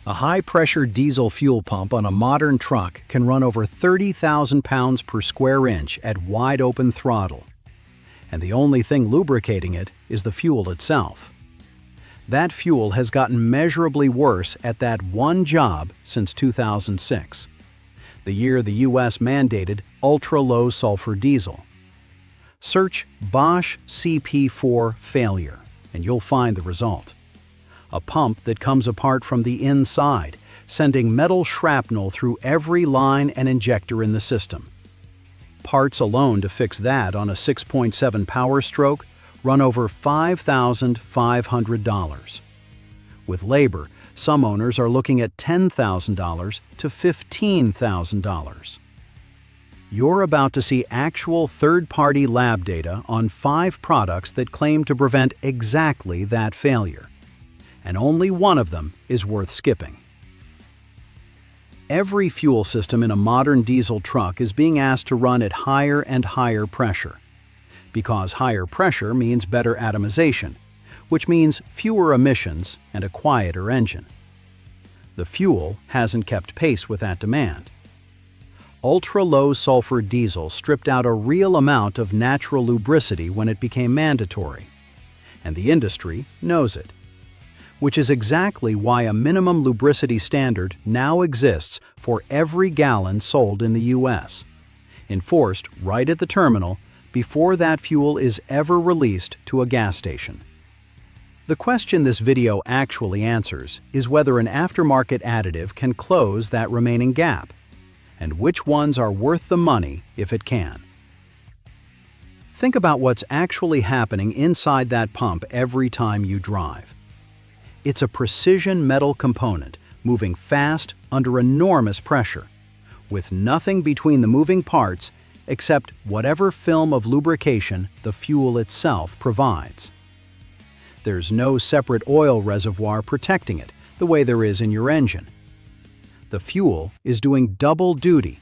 A high-pressure diesel fuel pump on a modern truck can run over 30,000 pounds per square inch at wide-open throttle. And the only thing lubricating it is the fuel itself. That fuel has gotten measurably worse at that one job since 2006, the year the U.S. mandated ultra-low sulfur diesel. Search Bosch CP4 failure, and you'll find the result. A pump that comes apart from the inside, sending metal shrapnel through every line and injector in the system. Parts alone to fix that on a 6.7 power stroke run over $5,500. With labor, some owners are looking at $10,000 to $15,000. You're about to see actual third-party lab data on 5 products that claim to prevent exactly that failure. And only one of them is worth skipping. Every fuel system in a modern diesel truck is being asked to run at higher and higher pressure. Because higher pressure means better atomization, which means fewer emissions and a quieter engine. The fuel hasn't kept pace with that demand. Ultra-low sulfur diesel stripped out a real amount of natural lubricity when it became mandatory, and the industry knows it. Which is exactly why a minimum lubricity standard now exists for every gallon sold in the U.S., enforced right at the terminal before that fuel is ever released to a gas station. The question this video actually answers is whether an aftermarket additive can close that remaining gap, and which ones are worth the money if it can. Think about what's actually happening inside that pump every time you drive. It's a precision metal component moving fast under enormous pressure, with nothing between the moving parts except whatever film of lubrication the fuel itself provides. There's no separate oil reservoir protecting it the way there is in your engine. The fuel is doing double duty,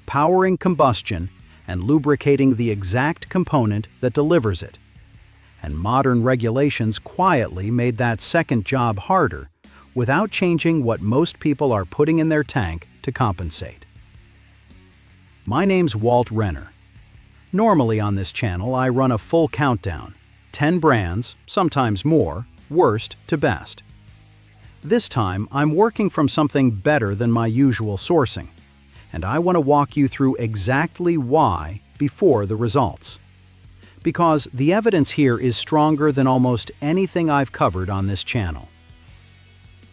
powering combustion and lubricating the exact component that delivers it. And modern regulations quietly made that second job harder without changing what most people are putting in their tank to compensate. My name's Walt Renner. Normally on this channel I run a full countdown, 10 brands, sometimes more, worst to best. This time I'm working from something better than my usual sourcing, and I want to walk you through exactly why before the results. Because the evidence here is stronger than almost anything I've covered on this channel.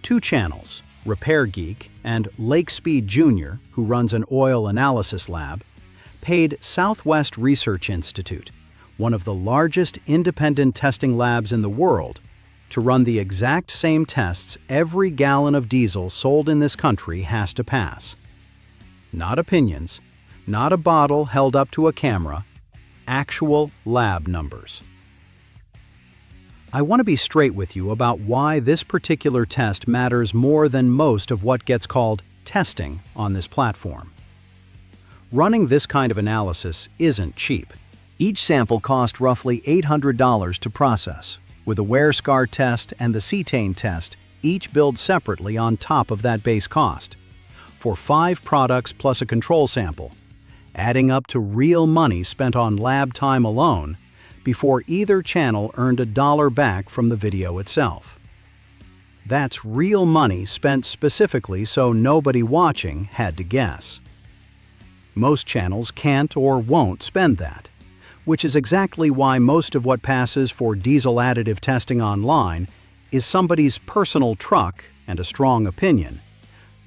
2 channels, Repair Geek and Lake Speed Jr., who runs an oil analysis lab, paid Southwest Research Institute, one of the largest independent testing labs in the world, to run the exact same tests every gallon of diesel sold in this country has to pass. Not opinions, not a bottle held up to a camera, actual lab numbers. I want to be straight with you about why this particular test matters more than most of what gets called testing on this platform. Running this kind of analysis isn't cheap. Each sample cost roughly $800 to process, with a wear scar test and the cetane test each billed separately on top of that base cost, for 5 products plus a control sample, adding up to real money spent on lab time alone before either channel earned $1 back from the video itself. That's real money spent specifically so nobody watching had to guess. Most channels can't or won't spend that, which is exactly why most of what passes for diesel additive testing online is somebody's personal truck and a strong opinion,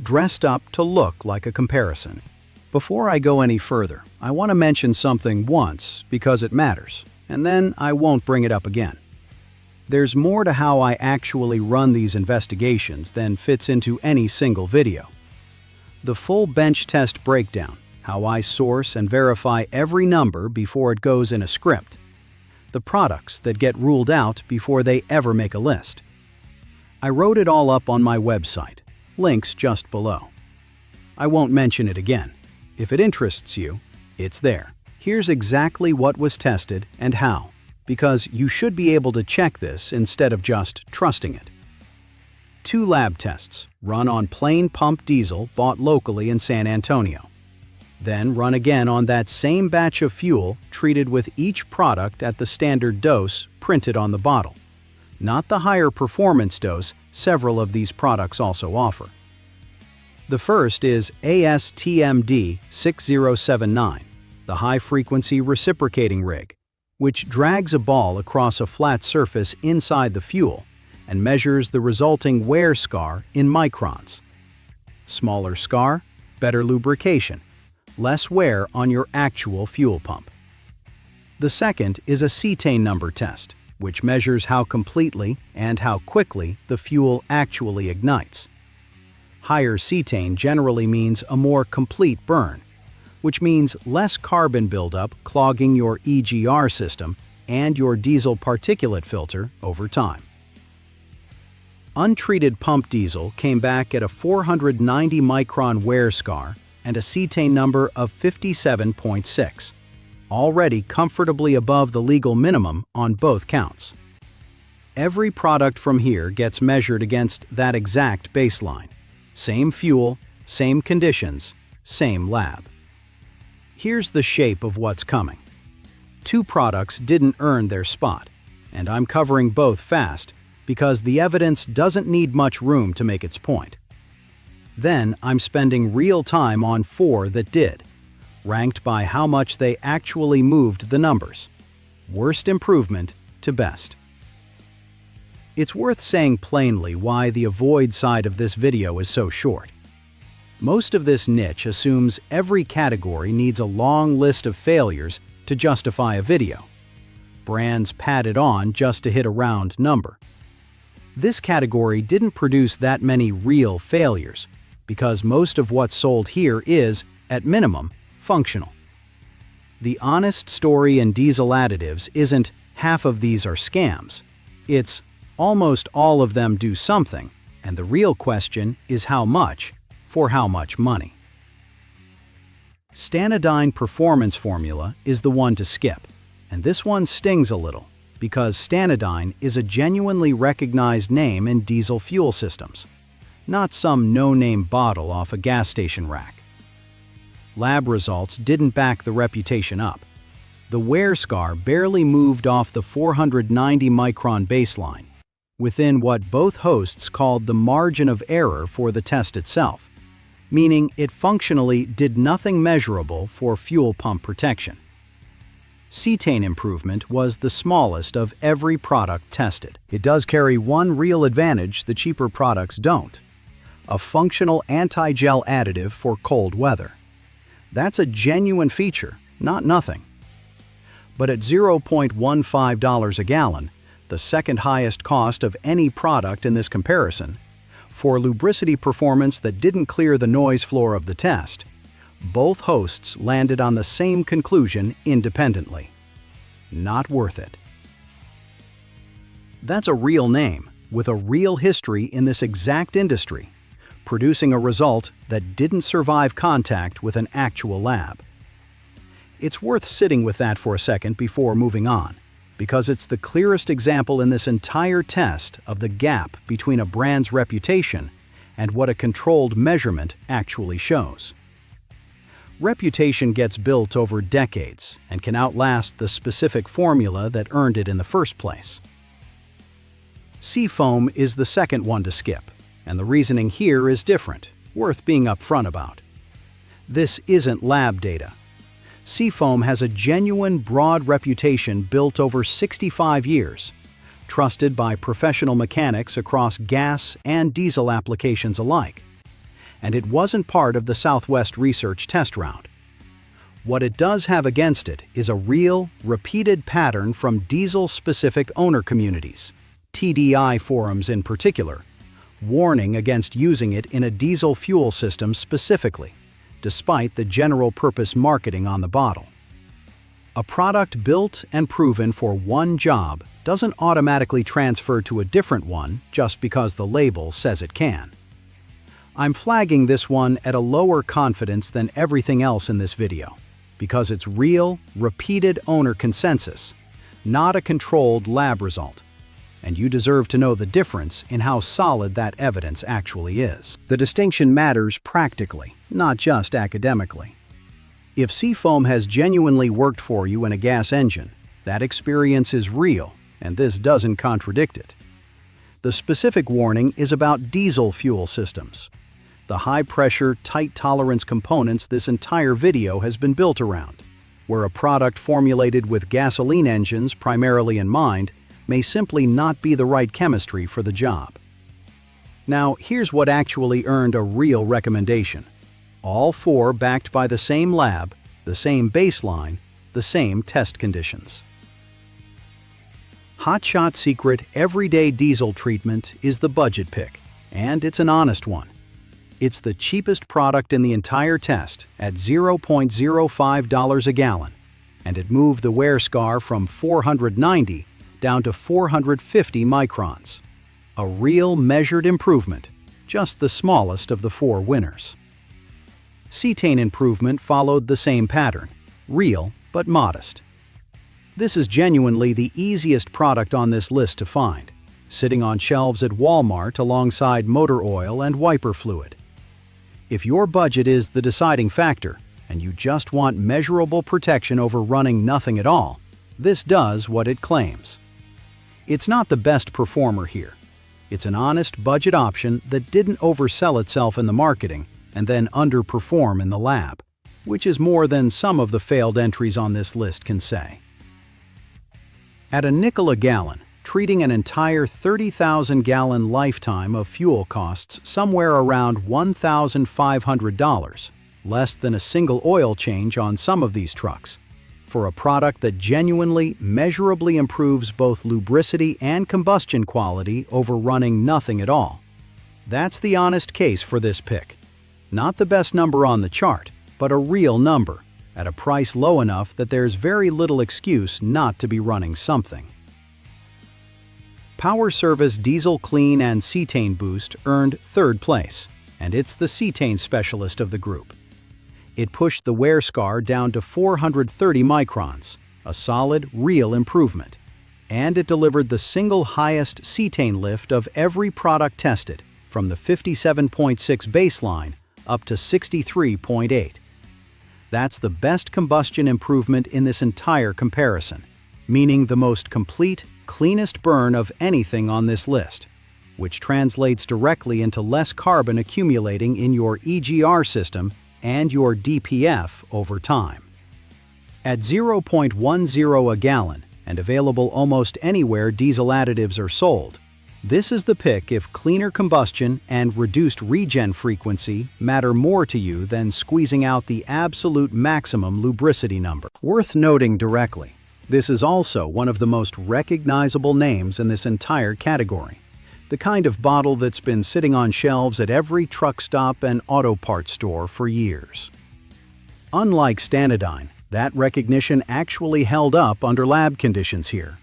dressed up to look like a comparison. Before I go any further, I want to mention something once because it matters, and then I won't bring it up again. There's more to how I actually run these investigations than fits into any single video. The full bench test breakdown, how I source and verify every number before it goes in a script, the products that get ruled out before they ever make a list. I wrote it all up on my website, links just below. I won't mention it again. If it interests you, it's there. Here's exactly what was tested and how, because you should be able to check this instead of just trusting it. 2 lab tests, run on plain pump diesel bought locally in San Antonio. Then run again on that same batch of fuel treated with each product at the standard dose printed on the bottle, not the higher performance dose several of these products also offer. The first is ASTMD 6079, the high-frequency reciprocating rig, which drags a ball across a flat surface inside the fuel and measures the resulting wear scar in microns. Smaller scar, better lubrication, less wear on your actual fuel pump. The second is a cetane number test, which measures how completely and how quickly the fuel actually ignites. Higher cetane generally means a more complete burn, which means less carbon buildup clogging your EGR system and your diesel particulate filter over time. Untreated pump diesel came back at a 490 micron wear scar and a cetane number of 57.6, already comfortably above the legal minimum on both counts. Every product from here gets measured against that exact baseline. Same fuel, same conditions, same lab. Here's the shape of what's coming. 2 products didn't earn their spot, and I'm covering both fast because the evidence doesn't need much room to make its point. Then I'm spending real time on 4 that did, ranked by how much they actually moved the numbers. Worst improvement to best. It's worth saying plainly why the avoid side of this video is so short. Most of this niche assumes every category needs a long list of failures to justify a video. Brands pad it on just to hit a round number. This category didn't produce that many real failures, because most of what's sold here is, at minimum, functional. The honest story in diesel additives isn't half of these are scams. It's almost all of them do something, and the real question is how much, for how much money. Stanadyne Performance Formula is the one to skip, and this one stings a little, because Stanadyne is a genuinely recognized name in diesel fuel systems, not some no-name bottle off a gas station rack. Lab results didn't back the reputation up. The wear scar barely moved off the 490 micron baseline, within what both hosts called the margin of error for the test itself, meaning it functionally did nothing measurable for fuel pump protection. Cetane improvement was the smallest of every product tested. It does carry one real advantage the cheaper products don't: a functional anti-gel additive for cold weather. That's a genuine feature, not nothing. But at $0.15 a gallon, the second highest cost of any product in this comparison, for lubricity performance that didn't clear the noise floor of the test, both hosts landed on the same conclusion independently. Not worth it. That's a real name, with a real history in this exact industry, producing a result that didn't survive contact with an actual lab. It's worth sitting with that for a second before moving on, because it's the clearest example in this entire test of the gap between a brand's reputation and what a controlled measurement actually shows. Reputation gets built over decades and can outlast the specific formula that earned it in the first place. Seafoam is the second one to skip, and the reasoning here is different, worth being upfront about. This isn't lab data. Seafoam has a genuine broad reputation built over 65 years, trusted by professional mechanics across gas and diesel applications alike. And it wasn't part of the Southwest research test round. What it does have against it is a real, repeated pattern from diesel-specific owner communities, TDI forums in particular, warning against using it in a diesel fuel system specifically, despite the general-purpose marketing on the bottle. A product built and proven for one job doesn't automatically transfer to a different one just because the label says it can. I'm flagging this one at a lower confidence than everything else in this video, because it's real, repeated owner consensus, not a controlled lab result. and you deserve to know the difference in how solid that evidence actually is. The distinction matters practically, not just academically. If seafoam has genuinely worked for you in a gas engine, that experience is real, and this doesn't contradict it. The specific warning is about diesel fuel systems, the high-pressure, tight-tolerance components this entire video has been built around, where a product formulated with gasoline engines primarily in mind may simply not be the right chemistry for the job. Now, here's what actually earned a real recommendation. All four backed by the same lab, the same baseline, the same test conditions. Hotshot Secret Everyday Diesel Treatment is the budget pick, and it's an honest one. It's the cheapest product in the entire test at $0.05 a gallon, and it moved the wear scar from 490 down to 450 microns. A real measured improvement, just the smallest of the four winners. Cetane improvement followed the same pattern, real but modest. This is genuinely the easiest product on this list to find, sitting on shelves at Walmart alongside motor oil and wiper fluid. If your budget is the deciding factor, and you just want measurable protection over running nothing at all, this does what it claims. It's not the best performer here. It's an honest budget option that didn't oversell itself in the marketing and then underperform in the lab, which is more than some of the failed entries on this list can say. At a nickel a gallon, treating an entire 30,000-gallon lifetime of fuel costs somewhere around $1,500, less than a single oil change on some of these trucks, for a product that genuinely, measurably improves both lubricity and combustion quality over running nothing at all. That's the honest case for this pick. Not the best number on the chart, but a real number, at a price low enough that there's very little excuse not to be running something. Power Service Diesel Clean and Cetane Boost earned third place, and it's the cetane specialist of the group. It pushed the wear scar down to 430 microns, a solid, real improvement. And it delivered the single highest cetane lift of every product tested, from the 57.6 baseline up to 63.8. That's the best combustion improvement in this entire comparison, meaning the most complete, cleanest burn of anything on this list, which translates directly into less carbon accumulating in your EGR system and your DPF over time. At 0.10 a gallon and available almost anywhere diesel additives are sold, this is the pick if cleaner combustion and reduced regen frequency matter more to you than squeezing out the absolute maximum lubricity number. Worth noting directly, this is also one of the most recognizable names in this entire category, the kind of bottle that's been sitting on shelves at every truck stop and auto parts store for years. Unlike Stanidine, that recognition actually held up under lab conditions here,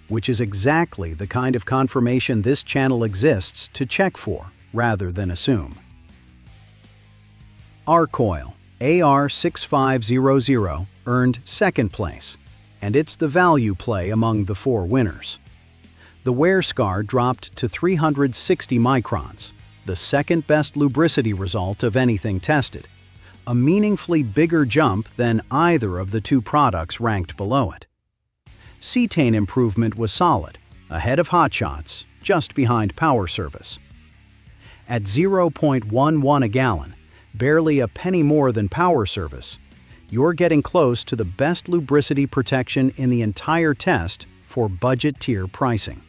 which is exactly the kind of confirmation this channel exists to check for, rather than assume. Arcoil AR6500 earned second place, and it's the value play among the four winners. The wear scar dropped to 360 microns, the second best lubricity result of anything tested, a meaningfully bigger jump than either of the two products ranked below it. Cetane improvement was solid, ahead of Hotshots, just behind Power Service. At 0.11 a gallon, barely a penny more than Power Service, you're getting close to the best lubricity protection in the entire test for budget tier pricing.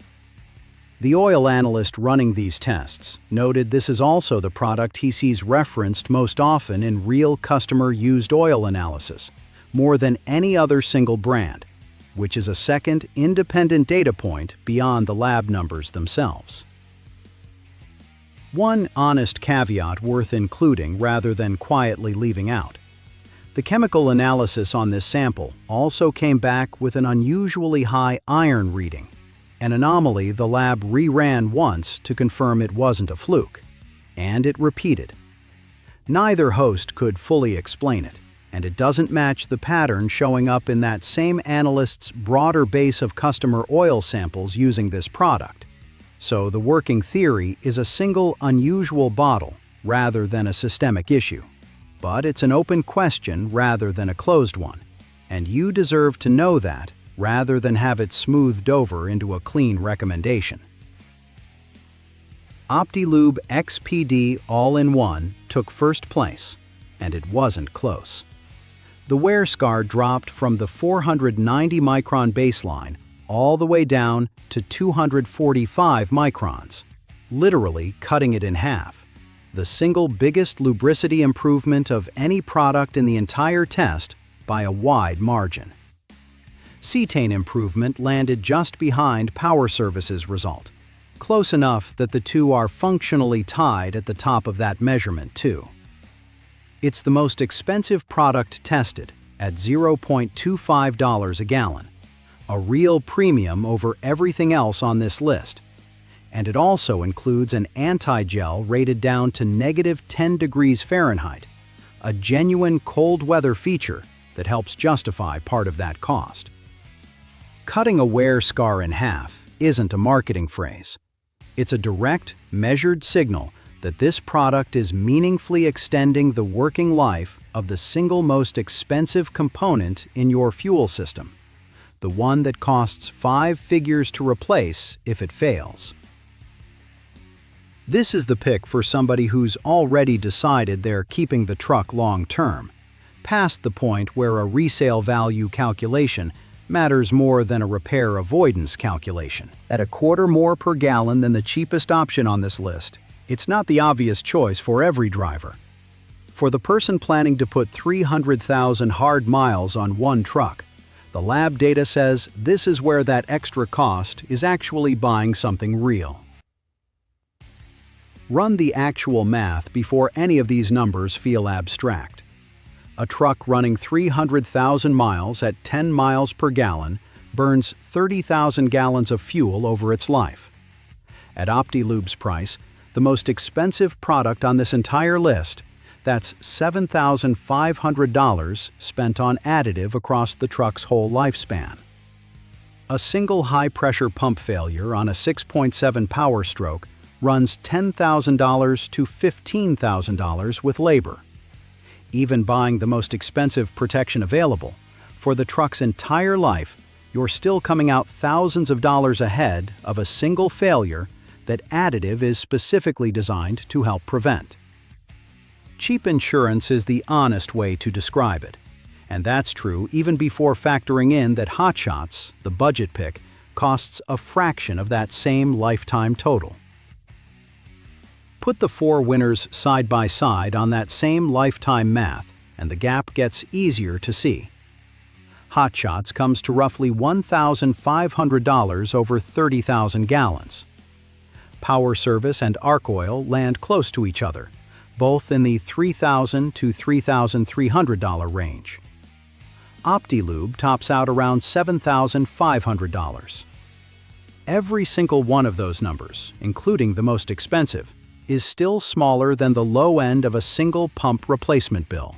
The oil analyst running these tests noted this is also the product he sees referenced most often in real customer used oil analysis, more than any other single brand, which is a second independent data point beyond the lab numbers themselves. One honest caveat worth including rather than quietly leaving out. The chemical analysis on this sample also came back with an unusually high iron reading, an anomaly the lab re-ran once to confirm it wasn't a fluke, and it repeated. Neither host could fully explain it, and it doesn't match the pattern showing up in that same analyst's broader base of customer oil samples using this product. So the working theory is a single unusual bottle rather than a systemic issue. But it's an open question rather than a closed one, and you deserve to know that rather than have it smoothed over into a clean recommendation. Optilube XPD All-in-One took first place, and it wasn't close. The wear scar dropped from the 490 micron baseline all the way down to 245 microns, literally cutting it in half, the single biggest lubricity improvement of any product in the entire test by a wide margin. Cetane improvement landed just behind Power Service's result, close enough that the two are functionally tied at the top of that measurement too. It's the most expensive product tested at $0.25 a gallon, a real premium over everything else on this list. And it also includes an anti-gel rated down to -10 degrees Fahrenheit, a genuine cold weather feature that helps justify part of that cost. Cutting a wear scar in half isn't a marketing phrase. It's a direct, measured signal that this product is meaningfully extending the working life of the single most expensive component in your fuel system, the one that costs 5 figures to replace if it fails. This is the pick for somebody who's already decided they're keeping the truck long-term, past the point where a resale value calculation matters more than a repair avoidance calculation. At a quarter more per gallon than the cheapest option on this list, it's not the obvious choice for every driver. For the person planning to put 300,000 hard miles on one truck, the lab data says this is where that extra cost is actually buying something real. Run the actual math before any of these numbers feel abstract. A truck running 300,000 miles at 10 miles per gallon burns 30,000 gallons of fuel over its life. At Optilube's price, the most expensive product on this entire list, that's $7,500 spent on additive across the truck's whole lifespan. A single high-pressure pump failure on a 6.7 Power Stroke runs $10,000 to $15,000 with labor. Even buying the most expensive protection available, for the truck's entire life, you're still coming out thousands of dollars ahead of a single failure that additive is specifically designed to help prevent. Cheap insurance is the honest way to describe it, and that's true even before factoring in that Hot Shots, the budget pick, costs a fraction of that same lifetime total. Put the 4 winners side by side on that same lifetime math, and the gap gets easier to see. Hot Shots comes to roughly $1,500 over 30,000 gallons. Power Service and Arc Oil land close to each other, both in the $3,000 to $3,300 range. Optilube tops out around $7,500. Every single one of those numbers, including the most expensive, is still smaller than the low end of a single pump replacement bill.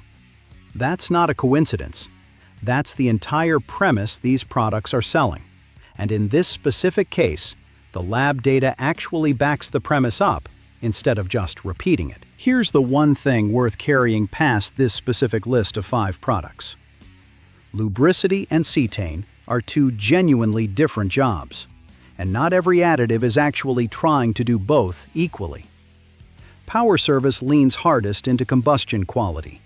That's not a coincidence. That's the entire premise these products are selling. And in this specific case, the lab data actually backs the premise up instead of just repeating it. Here's the one thing worth carrying past this specific list of 5 products. Lubricity and cetane are 2 genuinely different jobs, and not every additive is actually trying to do both equally. Power Service leans hardest into combustion quality.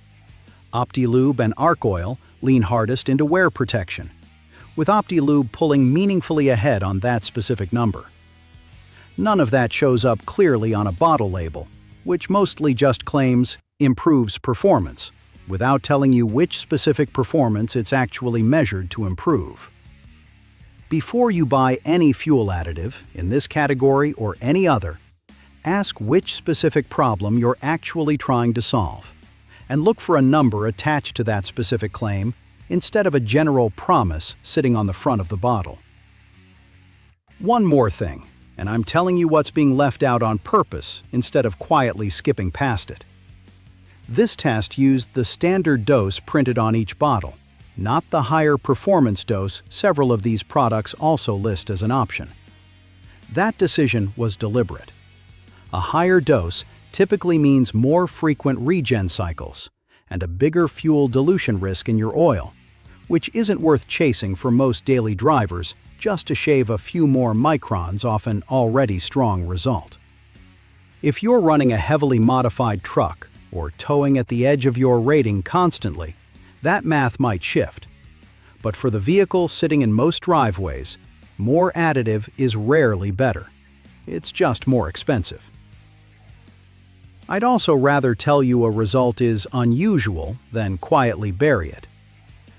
Optilube and Arc Oil lean hardest into wear protection, with Optilube pulling meaningfully ahead on that specific number. None of that shows up clearly on a bottle label, which mostly just claims improves performance, without telling you which specific performance it's actually measured to improve. Before you buy any fuel additive, in this category or any other, ask which specific problem you're actually trying to solve, and look for a number attached to that specific claim instead of a general promise sitting on the front of the bottle. One more thing, and I'm telling you what's being left out on purpose instead of quietly skipping past it. This test used the standard dose printed on each bottle, not the higher performance dose several of these products also list as an option. That decision was deliberate. A higher dose typically means more frequent regen cycles and a bigger fuel dilution risk in your oil, which isn't worth chasing for most daily drivers just to shave a few more microns off an already strong result. If you're running a heavily modified truck or towing at the edge of your rating constantly, that math might shift. But for the vehicle sitting in most driveways, more additive is rarely better. It's just more expensive. I'd also rather tell you a result is unusual than quietly bury it.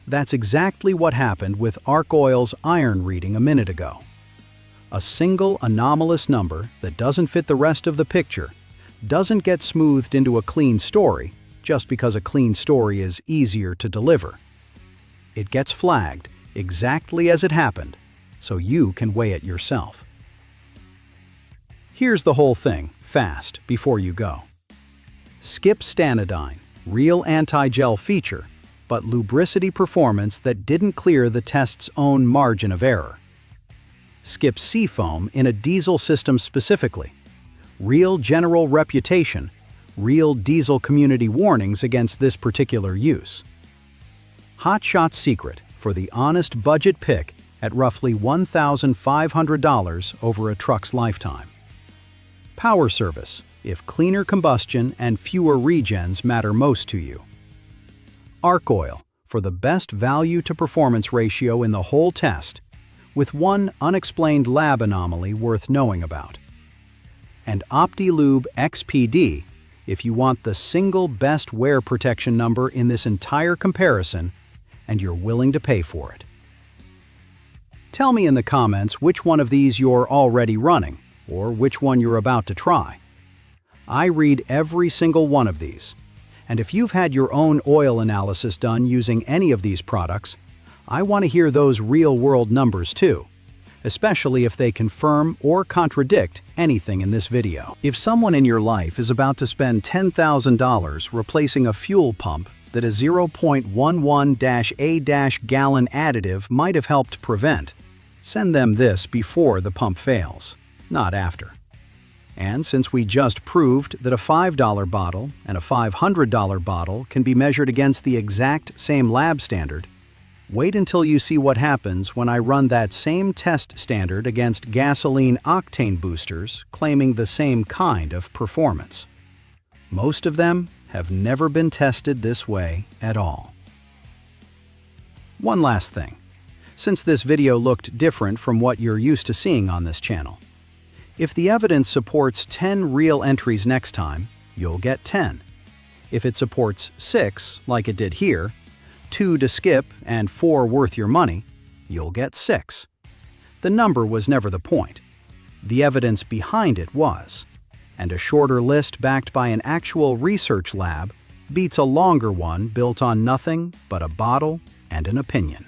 That's exactly what happened with Arc Oil's iron reading a minute ago. A single anomalous number that doesn't fit the rest of the picture doesn't get smoothed into a clean story just because a clean story is easier to deliver. It gets flagged exactly as it happened, so you can weigh it yourself. Here's the whole thing, fast, before you go. Skip Stanidine, real anti-gel feature, but lubricity performance that didn't clear the test's own margin of error. Skip Seafoam in a diesel system specifically. Real general reputation, real diesel community warnings against this particular use. Hot Shot Secret for the honest budget pick at roughly $1,500 over a truck's lifetime. Power Service, if cleaner combustion and fewer regens matter most to you. Arc Oil, for the best value-to-performance ratio in the whole test, with one unexplained lab anomaly worth knowing about. And OptiLube XPD, if you want the single best wear protection number in this entire comparison, and you're willing to pay for it. Tell me in the comments which one of these you're already running, or which one you're about to try. I read every single one of these, and if you've had your own oil analysis done using any of these products, I want to hear those real-world numbers too, especially if they confirm or contradict anything in this video. If someone in your life is about to spend $10,000 replacing a fuel pump that a 0.11-A-gallon additive might have helped prevent, send them this before the pump fails, not after. And since we just proved that a $5 bottle and a $500 bottle can be measured against the exact same lab standard, wait until you see what happens when I run that same test standard against gasoline octane boosters claiming the same kind of performance. Most of them have never been tested this way at all. One last thing. Since this video looked different from what you're used to seeing on this channel, if the evidence supports 10 real entries next time, you'll get 10. If it supports 6, like it did here, 2 to skip and 4 worth your money, you'll get 6. The number was never the point. The evidence behind it was, and a shorter list backed by an actual research lab beats a longer one built on nothing but a bottle and an opinion.